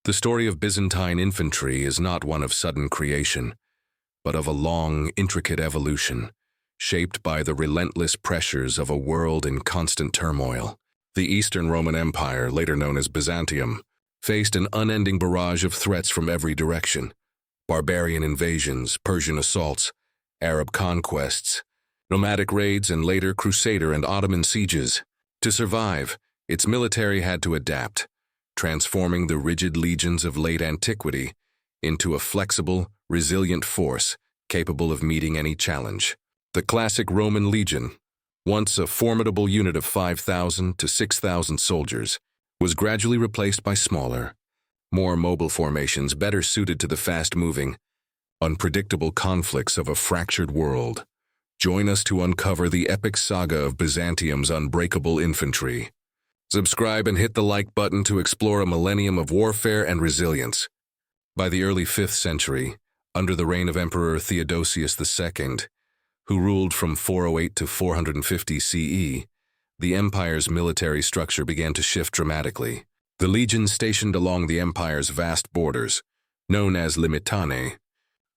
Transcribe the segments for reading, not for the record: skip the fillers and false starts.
The story of Byzantine infantry is not one of sudden creation, but of a long, intricate evolution, shaped by the relentless pressures of a world in constant turmoil. The Eastern Roman Empire, later known as Byzantium, faced an unending barrage of threats from every direction: barbarian invasions, Persian assaults, Arab conquests, nomadic raids, and later Crusader and Ottoman sieges. To survive, its military had to adapt, transforming the rigid legions of late antiquity into a flexible, resilient force capable of meeting any challenge. The classic Roman legion, once a formidable unit of 5,000 to 6,000 soldiers, was gradually replaced by smaller, more mobile formations better suited to the fast-moving, unpredictable conflicts of a fractured world. Join us to uncover the epic saga of Byzantium's unbreakable infantry. Subscribe and hit the like button to explore a millennium of warfare and resilience. By the early 5th century, under the reign of Emperor Theodosius II, who ruled from 408 to 450 CE, the empire's military structure began to shift dramatically. The legions stationed along the empire's vast borders, known as limitanae,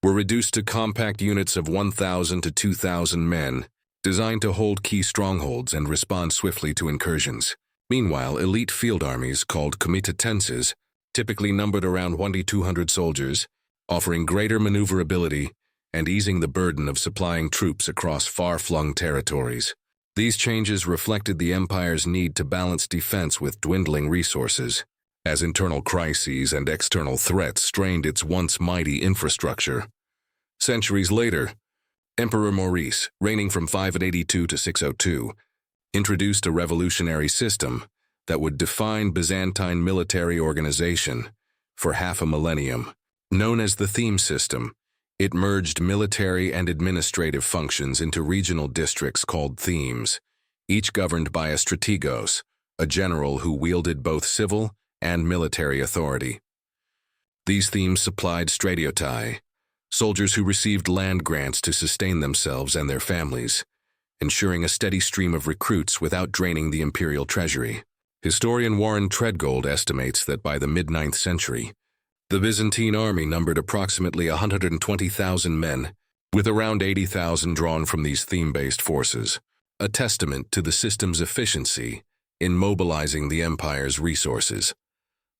were reduced to compact units of 1,000 to 2,000 men, designed to hold key strongholds and respond swiftly to incursions. Meanwhile, elite field armies called comitatenses, typically numbered around 200 soldiers, offering greater maneuverability and easing the burden of supplying troops across far-flung territories. These changes reflected the empire's need to balance defense with dwindling resources, as internal crises and external threats strained its once mighty infrastructure. Centuries later, Emperor Maurice, reigning from 582 to 602, introduced a revolutionary system that would define Byzantine military organization for half a millennium. Known as the theme system, it merged military and administrative functions into regional districts called themes, each governed by a strategos, a general who wielded both civil and military authority. These themes supplied stratiotai, soldiers who received land grants to sustain themselves and their families, ensuring a steady stream of recruits without draining the imperial treasury. Historian Warren Treadgold estimates that by the mid-9th century, the Byzantine army numbered approximately 120,000 men, with around 80,000 drawn from these theme-based forces, a testament to the system's efficiency in mobilizing the empire's resources.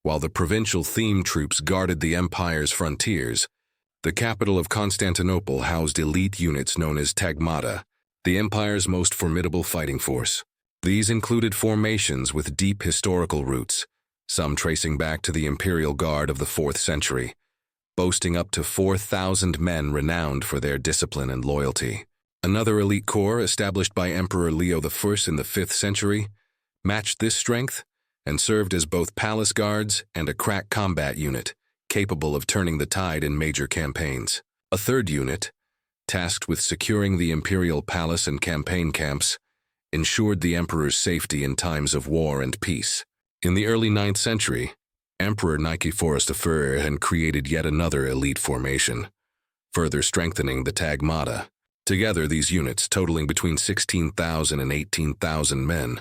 While the provincial theme troops guarded the empire's frontiers, the capital of Constantinople housed elite units known as tagmata, the empire's most formidable fighting force. These included formations with deep historical roots, some tracing back to the imperial guard of the 4th century, boasting up to 4,000 men renowned for their discipline and loyalty. Another elite corps, established by Emperor Leo I in the 5th century, matched this strength and served as both palace guards and a crack combat unit, capable of turning the tide in major campaigns. A third unit, tasked with securing the imperial palace and campaign camps, ensured the emperor's safety in times of war and peace. In the early 9th century, Emperor Nicephorus I had created yet another elite formation, further strengthening the tagmata. Together, these units, totaling between 16,000 and 18,000 men,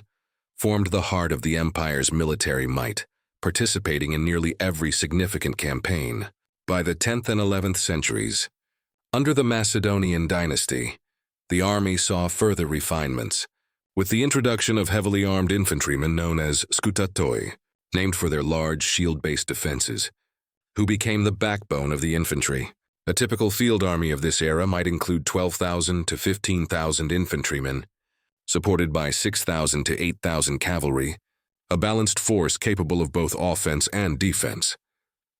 formed the heart of the empire's military might, participating in nearly every significant campaign. By the 10th and 11th centuries, under the Macedonian dynasty, the army saw further refinements, with the introduction of heavily armed infantrymen known as skoutatoi, named for their large shield-based defenses, who became the backbone of the infantry. A typical field army of this era might include 12,000 to 15,000 infantrymen, supported by 6,000 to 8,000 cavalry, a balanced force capable of both offense and defense.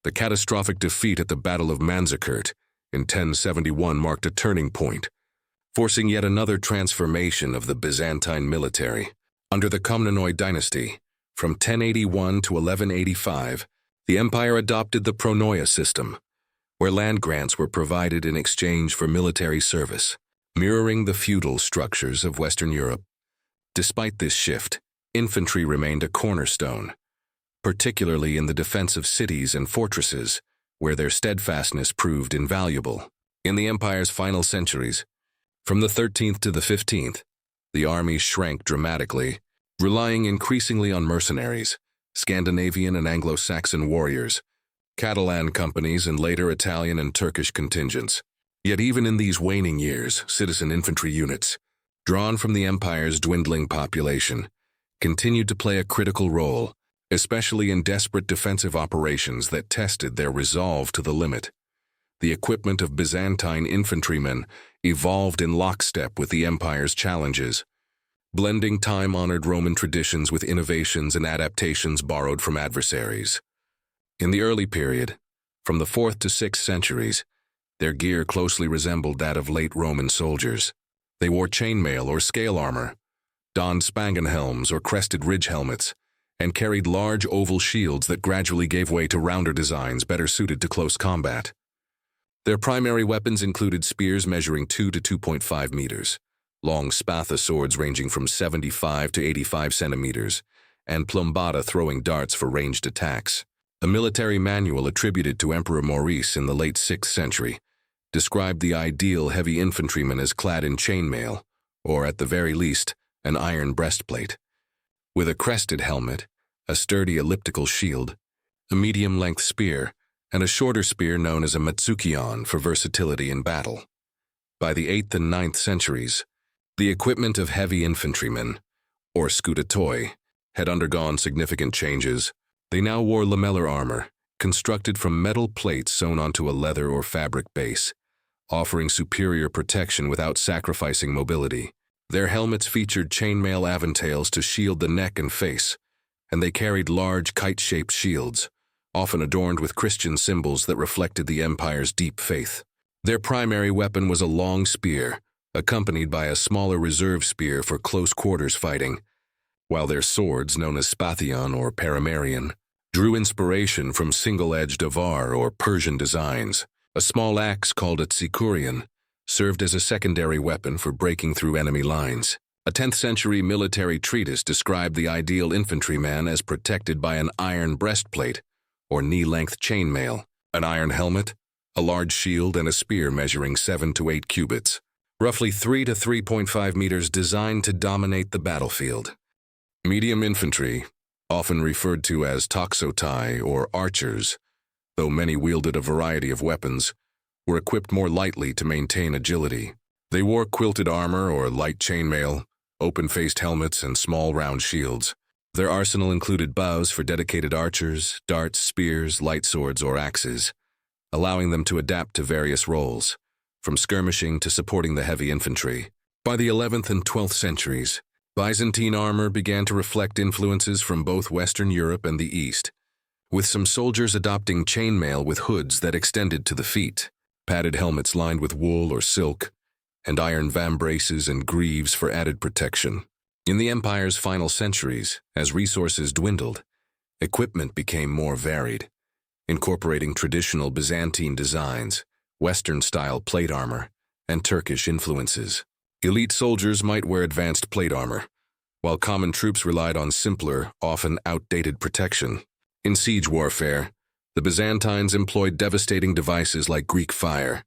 The catastrophic defeat at the Battle of Manzikert in 1071 marked a turning point, forcing yet another transformation of the Byzantine military. Under the Komnenoi dynasty, from 1081 to 1185, the empire adopted the pronoia system, where land grants were provided in exchange for military service, mirroring the feudal structures of Western Europe. Despite this shift, infantry remained a cornerstone, particularly in the defense of cities and fortresses, where their steadfastness proved invaluable. In the empire's final centuries, from the 13th to the 15th, the army shrank dramatically, relying increasingly on mercenaries, Scandinavian and Anglo-Saxon warriors, Catalan companies, and later Italian and Turkish contingents. Yet even in these waning years, citizen infantry units, drawn from the empire's dwindling population, continued to play a critical role, especially in desperate defensive operations that tested their resolve to the limit. The equipment of Byzantine infantrymen evolved in lockstep with the empire's challenges, blending time-honored Roman traditions with innovations and adaptations borrowed from adversaries. In the early period, from the 4th to 6th centuries, their gear closely resembled that of late Roman soldiers. They wore chainmail or scale armor, donned spangenhelms or crested ridge helmets, and carried large oval shields that gradually gave way to rounder designs better suited to close combat. Their primary weapons included spears measuring 2 to 2.5 meters, long spatha swords ranging from 75 to 85 centimeters, and plumbata throwing darts for ranged attacks. A military manual attributed to Emperor Maurice in the late 6th century described the ideal heavy infantryman as clad in chainmail, or at the very least, an iron breastplate, with a crested helmet, a sturdy elliptical shield, a medium-length spear, and a shorter spear known as a manzikert for versatility in battle. By the 8th and 9th centuries, the equipment of heavy infantrymen, or scudatoi, had undergone significant changes. They now wore lamellar armor, constructed from metal plates sewn onto a leather or fabric base, offering superior protection without sacrificing mobility. Their helmets featured chainmail aventails to shield the neck and face, and they carried large kite-shaped shields, often adorned with Christian symbols that reflected the empire's deep faith. Their primary weapon was a long spear, accompanied by a smaller reserve spear for close-quarters fighting, while their swords, known as spathion or paramarion, drew inspiration from single-edged avar or Persian designs. A small axe called a tsikurion served as a secondary weapon for breaking through enemy lines. A 10th-century military treatise described the ideal infantryman as protected by an iron breastplate or knee-length chainmail, an iron helmet, a large shield, and a spear measuring 7 to 8 cubits, roughly 3 to 3.5 meters, designed to dominate the battlefield. Medium infantry, often referred to as toxotai or archers, though many wielded a variety of weapons, were equipped more lightly to maintain agility. They wore quilted armor or light chainmail, open-faced helmets, and small round shields. Their arsenal included bows for dedicated archers, darts, spears, light swords, or axes, allowing them to adapt to various roles, from skirmishing to supporting the heavy infantry. By the 11th and 12th centuries, Byzantine armor began to reflect influences from both Western Europe and the East, with some soldiers adopting chainmail with hoods that extended to the feet, padded helmets lined with wool or silk, and iron vambraces and greaves for added protection. In the empire's final centuries, as resources dwindled, equipment became more varied, incorporating traditional Byzantine designs, Western-style plate armor, and Turkish influences. Elite soldiers might wear advanced plate armor, while common troops relied on simpler, often outdated protection. In siege warfare, the Byzantines employed devastating devices like Greek fire,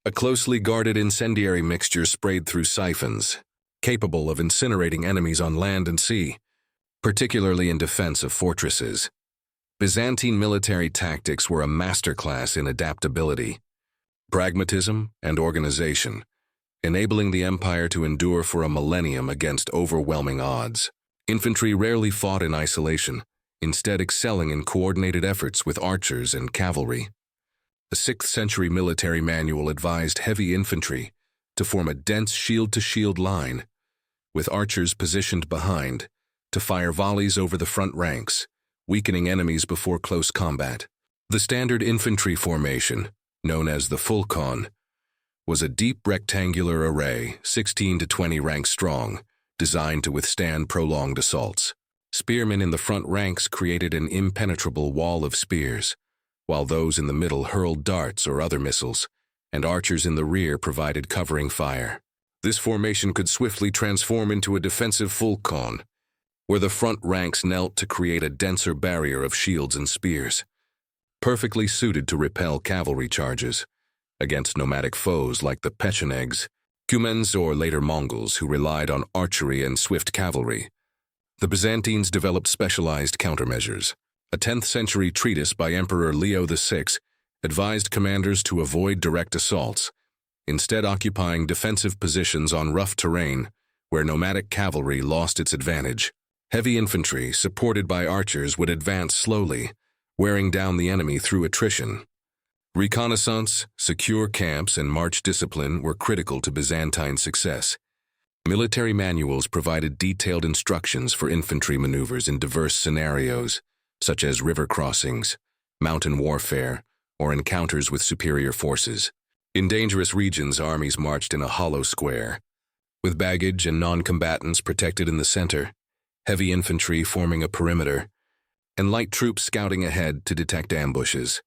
a closely guarded incendiary mixture sprayed through siphons, capable of incinerating enemies on land and sea, particularly in defense of fortresses. Byzantine military tactics were a masterclass in adaptability, pragmatism, and organization, enabling the empire to endure for a millennium against overwhelming odds. Infantry rarely fought in isolation, instead excelling in coordinated efforts with archers and cavalry. The 6th century military manual advised heavy infantry to form a dense shield-to-shield line, with archers positioned behind to fire volleys over the front ranks, weakening enemies before close combat. The standard infantry formation, known as the phoulkon, was a deep rectangular array, 16 to 20 ranks strong, designed to withstand prolonged assaults. Spearmen in the front ranks created an impenetrable wall of spears, while those in the middle hurled darts or other missiles, and archers in the rear provided covering fire. This formation could swiftly transform into a defensive phoulkon, where the front ranks knelt to create a denser barrier of shields and spears, perfectly suited to repel cavalry charges against nomadic foes like the Pechenegs, Cumans, or later Mongols who relied on archery and swift cavalry. The Byzantines developed specialized countermeasures, A 10th century treatise by Emperor Leo VI advised commanders to avoid direct assaults, instead occupying defensive positions on rough terrain where nomadic cavalry lost its advantage. Heavy infantry, supported by archers, would advance slowly, wearing down the enemy through attrition. Reconnaissance, secure camps, and march discipline were critical to Byzantine success. Military manuals provided detailed instructions for infantry maneuvers in diverse scenarios, such as river crossings, mountain warfare, or encounters with superior forces. In dangerous regions, armies marched in a hollow square, with baggage and non-combatants protected in the center, heavy infantry forming a perimeter, and light troops scouting ahead to detect ambushes.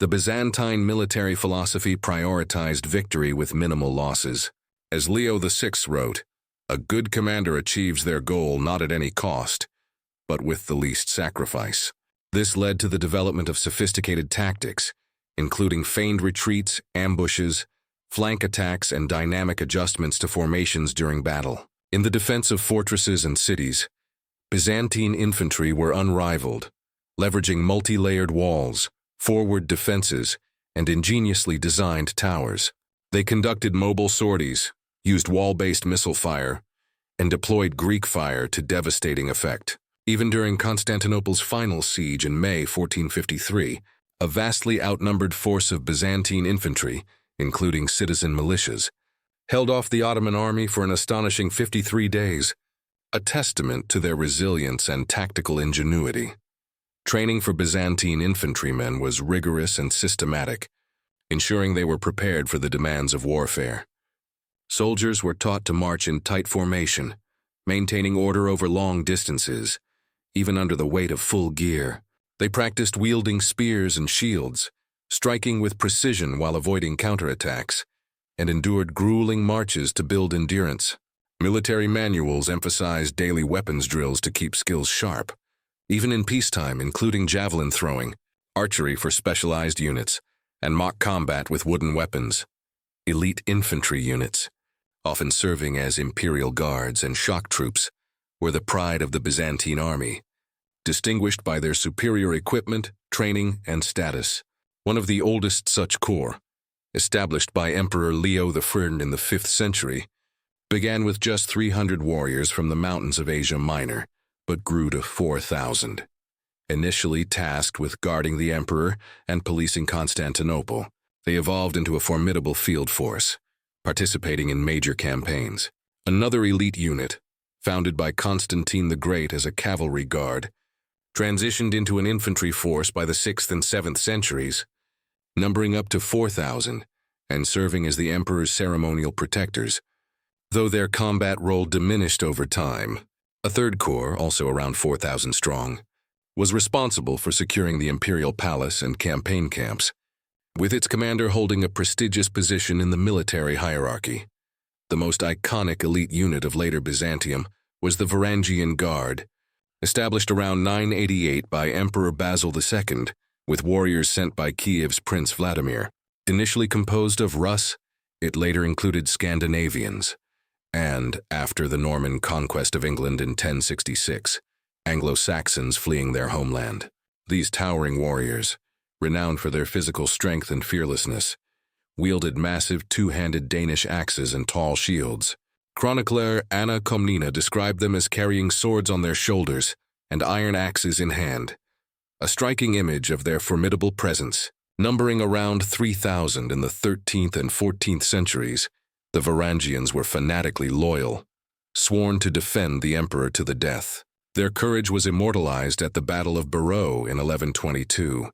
The Byzantine military philosophy prioritized victory with minimal losses. As Leo VI wrote, "A good commander achieves their goal not at any cost, but with the least sacrifice." This led to the development of sophisticated tactics, including feigned retreats, ambushes, flank attacks, and dynamic adjustments to formations during battle. In the defense of fortresses and cities, Byzantine infantry were unrivaled, leveraging multi-layered walls, forward defenses, and ingeniously designed towers. They conducted mobile sorties, used wall-based missile fire, and deployed Greek fire to devastating effect. Even during Constantinople's final siege in May 1453, a vastly outnumbered force of Byzantine infantry, including citizen militias, held off the Ottoman army for an astonishing 53 days, a testament to their resilience and tactical ingenuity. Training for Byzantine infantrymen was rigorous and systematic, ensuring they were prepared for the demands of warfare. Soldiers were taught to march in tight formation, maintaining order over long distances, even under the weight of full gear. They practiced wielding spears and shields, striking with precision while avoiding counterattacks, and endured grueling marches to build endurance. Military manuals emphasized daily weapons drills to keep skills sharp, even in peacetime, including javelin throwing, archery for specialized units, and mock combat with wooden weapons. Elite infantry units, often serving as imperial guards and shock troops, were the pride of the Byzantine army, distinguished by their superior equipment, training, and status. One of the oldest such corps, established by Emperor Leo I in the 5th century, began with just 300 warriors from the mountains of Asia Minor, but grew to 4,000. Initially tasked with guarding the emperor and policing Constantinople, they evolved into a formidable field force, participating in major campaigns. Another elite unit, founded by Constantine the Great as a cavalry guard, transitioned into an infantry force by the 6th and 7th centuries, numbering up to 4,000 and serving as the emperor's ceremonial protectors, though their combat role diminished over time. A third corps, also around 4,000 strong, was responsible for securing the imperial palace and campaign camps, with its commander holding a prestigious position in the military hierarchy. The most iconic elite unit of later Byzantium was the Varangian Guard, established around 988 by Emperor Basil II, with warriors sent by Kiev's Prince Vladimir. Initially composed of Rus, it later included Scandinavians, and, after the Norman conquest of England in 1066, Anglo-Saxons fleeing their homeland. These towering warriors, renowned for their physical strength and fearlessness, wielded massive two-handed Danish axes and tall shields. Chronicler Anna Komnena described them as carrying swords on their shoulders and iron axes in hand, a striking image of their formidable presence. Numbering around 3,000 in the 13th and 14th centuries, the Varangians were fanatically loyal, sworn to defend the emperor to the death. Their courage was immortalized at the Battle of Barrow in 1122,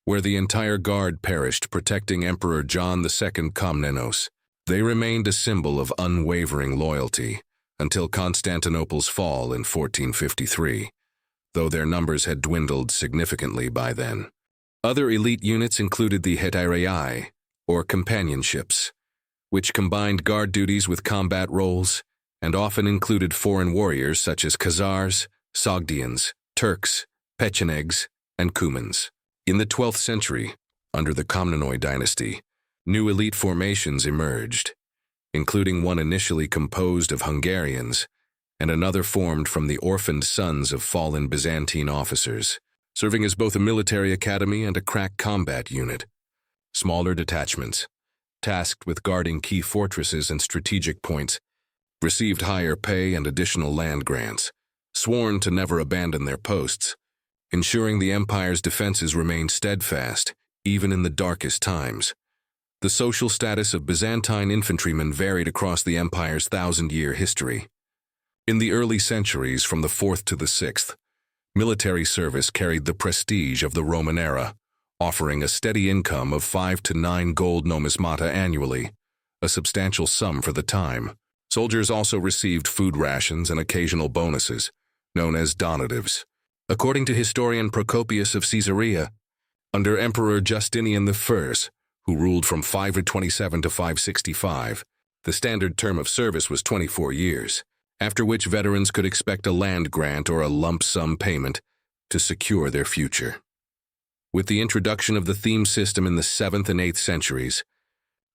where the entire guard perished protecting Emperor John II Komnenos. They remained a symbol of unwavering loyalty until Constantinople's fall in 1453, though their numbers had dwindled significantly by then. Other elite units included the hetairai, or companionships, which combined guard duties with combat roles and often included foreign warriors such as Khazars, Sogdians, Turks, Pechenegs, and Cumans. In the 12th century, under the Komnenoi dynasty, new elite formations emerged, including one initially composed of Hungarians and another formed from the orphaned sons of fallen Byzantine officers. serving as both a military academy and a crack combat unit. Smaller detachments, tasked with guarding key fortresses and strategic points, received higher pay and additional land grants, sworn to never abandon their posts, ensuring the empire's defenses remained steadfast, even in the darkest times. The social status of Byzantine infantrymen varied across the empire's thousand-year history. In the early centuries, from the 4th to the 6th, military service carried the prestige of the Roman era, offering a steady income of 5 to 9 gold numismata annually, a substantial sum for the time. Soldiers also received food rations and occasional bonuses, known as donatives. According to historian Procopius of Caesarea, under Emperor Justinian I, who ruled from 527 to 565, the standard term of service was 24 years, after which veterans could expect a land grant or a lump sum payment to secure their future. With the introduction of the theme system in the 7th and 8th centuries,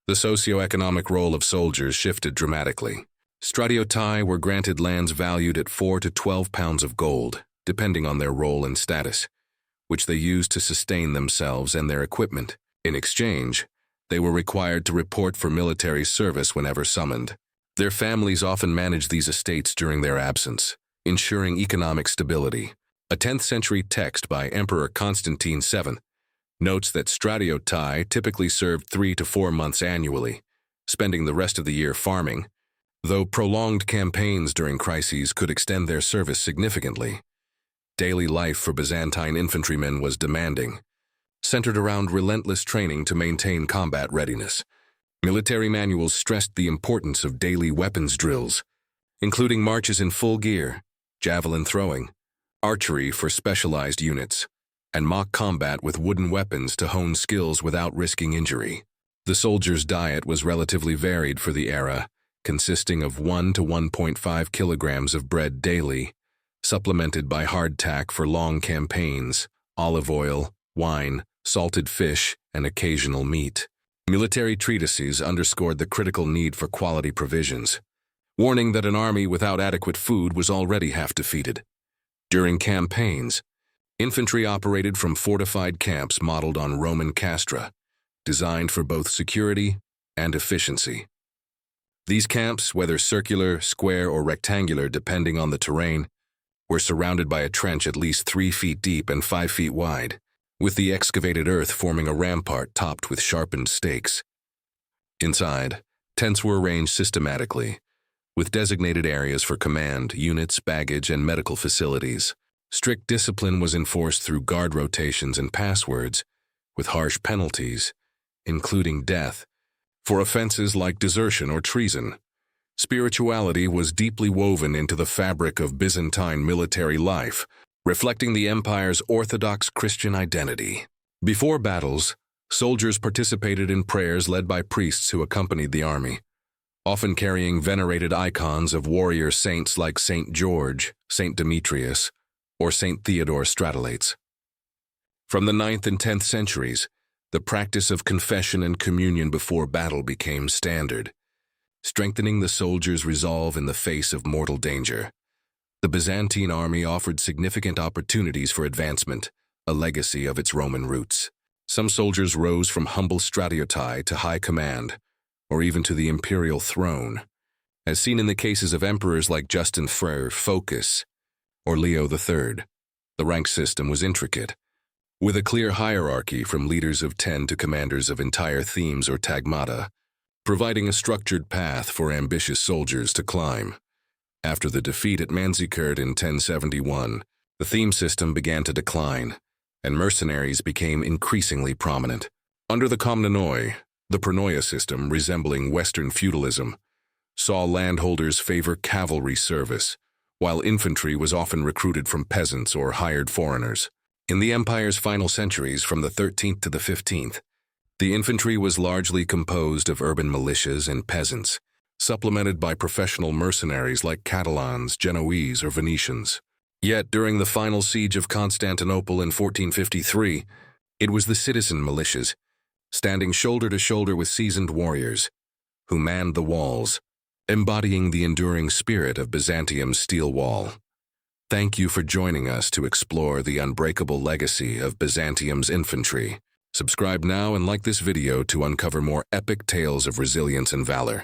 the socio-economic role of soldiers shifted dramatically. Stratiotai were granted lands valued at 4 to 12 pounds of gold, depending on their role and status, which they used to sustain themselves and their equipment. In exchange, they were required to report for military service whenever summoned. Their families often managed these estates during their absence, ensuring economic stability. A 10th century text by Emperor Constantine VII notes that stratiotai typically served 3 to 4 months annually, spending the rest of the year farming, though prolonged campaigns during crises could extend their service significantly. Daily life for Byzantine infantrymen was demanding, centered around relentless training to maintain combat readiness. Military manuals stressed the importance of daily weapons drills, including marches in full gear, javelin throwing, archery for specialized units, and mock combat with wooden weapons to hone skills without risking injury. The soldiers' diet was relatively varied for the era, consisting of 1 to 1.5 kilograms of bread daily, supplemented by hardtack for long campaigns, olive oil, wine, salted fish, and occasional meat. Military treatises underscored the critical need for quality provisions, warning that an army without adequate food was already half defeated. During campaigns, infantry operated from fortified camps modeled on Roman castra, designed for both security and efficiency. These camps, whether circular, square, or rectangular depending on the terrain, were surrounded by a trench at least 3 feet deep and 5 feet wide, with the excavated earth forming a rampart topped with sharpened stakes. Inside, tents were arranged systematically, with designated areas for command, units, baggage, and medical facilities. Strict discipline was enforced through guard rotations and passwords, with harsh penalties, including death, for offenses like desertion or treason. Spirituality was deeply woven into the fabric of Byzantine military life, reflecting the empire's Orthodox Christian identity. Before battles, soldiers participated in prayers led by priests who accompanied the army, often carrying venerated icons of warrior saints like Saint George, Saint Demetrius, or Saint Theodore Stratoletes. From the 9th and 10th centuries, the practice of confession and communion before battle became standard, strengthening the soldiers' resolve in the face of mortal danger. The Byzantine army offered significant opportunities for advancement, a legacy of its Roman roots. Some soldiers rose from humble stratiotai to high command, or even to the imperial throne, as seen in the cases of emperors like Justin Frere Phocas or Leo III. The rank system was intricate, with a clear hierarchy from leaders of 10 to commanders of entire themes or tagmata, providing a structured path for ambitious soldiers to climb. After the defeat at Manzikert in 1071, the theme system began to decline, and mercenaries became increasingly prominent. Under the komnenoi, the pronoia system, resembling Western feudalism, saw landholders favor cavalry service, while infantry was often recruited from peasants or hired foreigners. In the empire's final centuries, from the 13th to the 15th, the infantry was largely composed of urban militias and peasants, supplemented by professional mercenaries like Catalans, Genoese, or Venetians. Yet, during the final siege of Constantinople in 1453, it was the citizen militias, standing shoulder to shoulder with seasoned warriors, who manned the walls, embodying the enduring spirit of Byzantium's steel wall. Thank you for joining us to explore the unbreakable legacy of Byzantium's infantry. Subscribe now and like this video to uncover more epic tales of resilience and valor.